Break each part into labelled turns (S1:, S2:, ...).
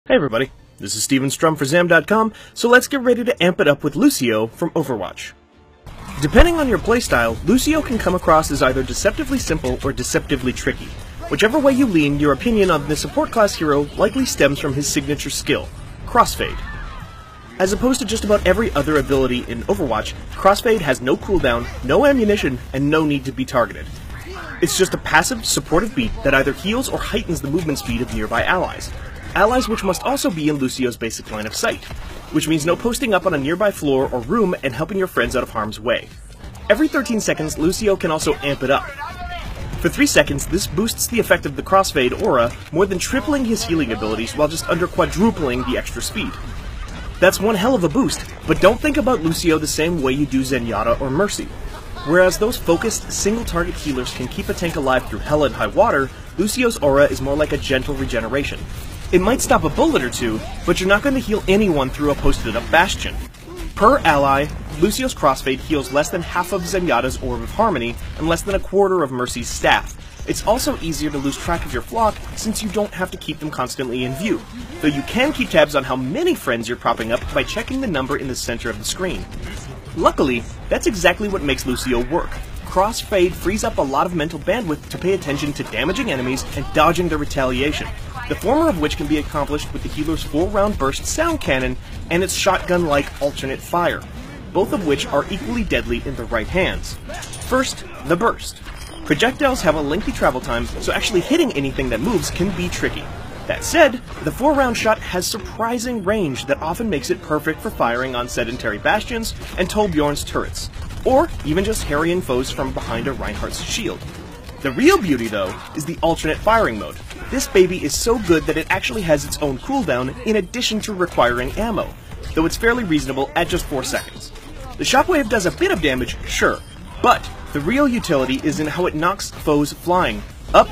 S1: Hey everybody, this is Steven Strum for Zam.com, so let's get ready to amp it up with Lucio from Overwatch. Depending on your playstyle, Lucio can come across as either deceptively simple or deceptively tricky. Whichever way you lean, your opinion on the support class hero likely stems from his signature skill, Crossfade. As opposed to just about every other ability in Overwatch, Crossfade has no cooldown, no ammunition, and no need to be targeted. It's just a passive, supportive beat that either heals or heightens the movement speed of nearby allies. Allies which must also be in Lucio's basic line of sight, which means no posting up on a nearby floor or room and helping your friends out of harm's way. Every 13 seconds, Lucio can also amp it up. For 3 seconds, this boosts the effect of the Crossfade aura, more than tripling his healing abilities while just under quadrupling the extra speed. That's one hell of a boost, but don't think about Lucio the same way you do Zenyatta or Mercy. Whereas those focused, single-target healers can keep a tank alive through hell and high water, Lucio's aura is more like a gentle regeneration. It might stop a bullet or two, but you're not going to heal anyone through a posted-up bastion. Per ally, Lucio's Crossfade heals less than half of Zenyatta's Orb of Harmony and less than a quarter of Mercy's Staff. It's also easier to lose track of your flock since you don't have to keep them constantly in view, though you can keep tabs on how many friends you're propping up by checking the number in the center of the screen. Luckily, that's exactly what makes Lucio work. Crossfade frees up a lot of mental bandwidth to pay attention to damaging enemies and dodging their retaliation, the former of which can be accomplished with the healer's 4-round burst sound cannon and its shotgun-like alternate fire, both of which are equally deadly in the right hands. First, the burst. Projectiles have a lengthy travel time, so actually hitting anything that moves can be tricky. That said, the 4-round shot has surprising range that often makes it perfect for firing on sedentary bastions and Torbjorn's turrets, or even just harrying foes from behind a Reinhardt's shield. The real beauty, though, is the alternate firing mode. This baby is so good that it actually has its own cooldown in addition to requiring ammo, though it's fairly reasonable at just 4 seconds. The shockwave does a bit of damage, sure, but the real utility is in how it knocks foes flying, up,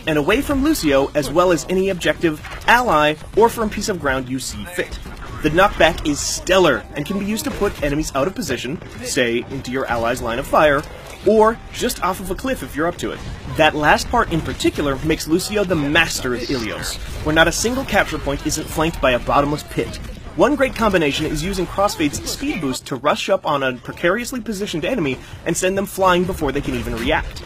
S1: and away from Lucio, as well as any objective, ally, or from piece of ground you see fit. The knockback is stellar, and can be used to put enemies out of position, say, into your ally's line of fire, or just off of a cliff if you're up to it. That last part in particular makes Lucio the master of Ilios, where not a single capture point isn't flanked by a bottomless pit. One great combination is using Crossfade's speed boost to rush up on a precariously positioned enemy and send them flying before they can even react.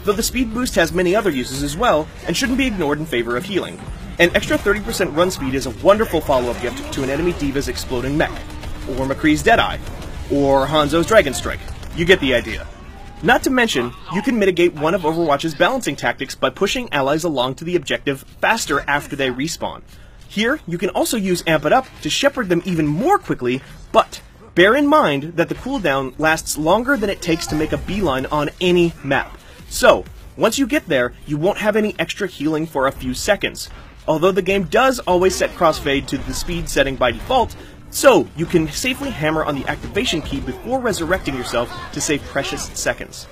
S1: Though the speed boost has many other uses as well, and shouldn't be ignored in favor of healing. An extra 30% run speed is a wonderful follow-up gift to an enemy D.Va's exploding mech, or McCree's Deadeye, or Hanzo's Dragon Strike. You get the idea. Not to mention, you can mitigate one of Overwatch's balancing tactics by pushing allies along to the objective faster after they respawn. Here, you can also use Amp It Up to shepherd them even more quickly, but bear in mind that the cooldown lasts longer than it takes to make a beeline on any map. So, once you get there, you won't have any extra healing for a few seconds, although the game does always set Crossfade to the speed setting by default, so you can safely hammer on the activation key before resurrecting yourself to save precious seconds.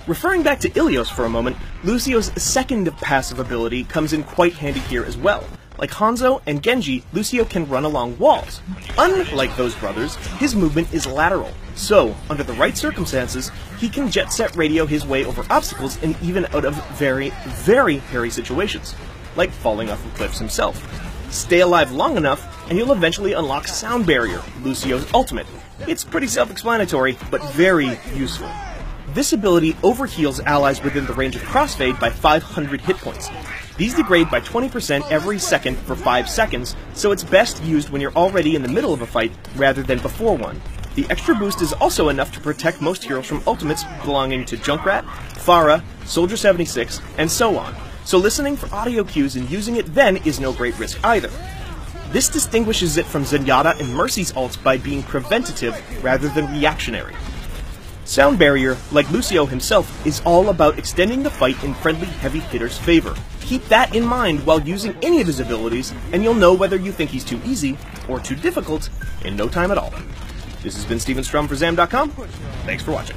S1: Referring back to Ilios for a moment, Lucio's second passive ability comes in quite handy here as well. Like Hanzo and Genji, Lucio can run along walls. Unlike those brothers, his movement is lateral, so, under the right circumstances, he can jet-set radio his way over obstacles and even out of very, very hairy situations, like falling off of cliffs himself. Stay alive long enough, and you'll eventually unlock Sound Barrier, Lucio's ultimate. It's pretty self-explanatory, but very useful. This ability overheals allies within the range of Crossfade by 500 hit points. These degrade by 20% every second for 5 seconds, so it's best used when you're already in the middle of a fight rather than before one. The extra boost is also enough to protect most heroes from ultimates belonging to Junkrat, Pharah, Soldier 76, and so on. So listening for audio cues and using it then is no great risk either. This distinguishes it from Zenyatta and Mercy's ults by being preventative rather than reactionary. Sound Barrier, like Lucio himself, is all about extending the fight in friendly heavy hitters' favor. Keep that in mind while using any of his abilities, and you'll know whether you think he's too easy or too difficult in no time at all. This has been Steven Strum for Zam.com. Thanks for watching.